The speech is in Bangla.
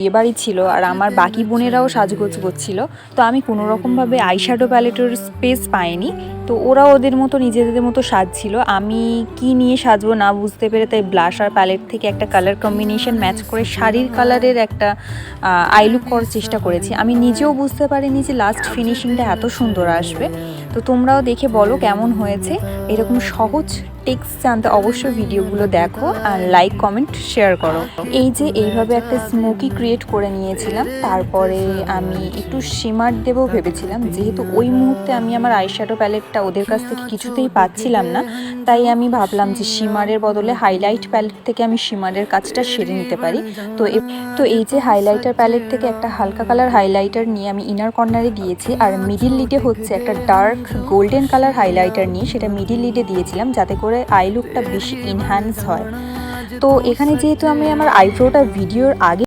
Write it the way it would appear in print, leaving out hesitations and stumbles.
বিয়েবাড়ি ছিল আর আমার বাকি বোনেরাও সাজগোজ করছিল, তো আমি কোনো রকমভাবে আইশ্যাডো প্যালেটের স্পেস পাইনি। তো ওরা ওদের মতো নিজেদের মতো সাজছিল, আমি কি নিয়ে সাজবো না বুঝতে পেরে তাই ব্লাশ আর প্যালেট থেকে একটা কালার কম্বিনেশন ম্যাচ করে শাড়ির কালারের একটা আই লুক করার চেষ্টা করেছি। আমি নিজেও বুঝতে পারিনি যে লাস্ট ফিনিশিংটা এত সুন্দর আসবে। তো তোমরাও দেখে বলো কেমন হয়েছে। এরকম সহজ টিপস জানতে অবশ্যই ভিডিওগুলো দেখো আর লাইক কমেন্ট শেয়ার করো। এই যে এইভাবে একটা স্মোকি ক্রিয়েট করে নিয়েছিলাম, তারপরে আমি একটু শিমার দেবো ভেবেছিলাম, যেহেতু ওই মুহূর্তে আমি আমার আইশ্যাডো প্যালেটটা ওদের কাছ থেকে কিছুতেই পাচ্ছিলাম না, তাই আমি ভাবলাম যে শিমারের বদলে হাইলাইট প্যালেট থেকে আমি শিমারের কাজটা সেরে নিতে পারি। তো এই যে হাইলাইটার প্যালেট থেকে একটা হালকা কালার হাইলাইটার নিয়ে আমি ইনার কর্নারে দিয়েছি, আর মিডিল লিডে হচ্ছে একটা ডার্ক গোল্ডেন কালার হাইলাইটার নিয়ে সেটা মিডিল লিডে দিয়েছিলাম, যাতে করে আই লুকটা বেশি ইনহ্যান্স হয়। তো এখানে যেহেতু আমি আমার আইব্রোটা ভিডিওর আগে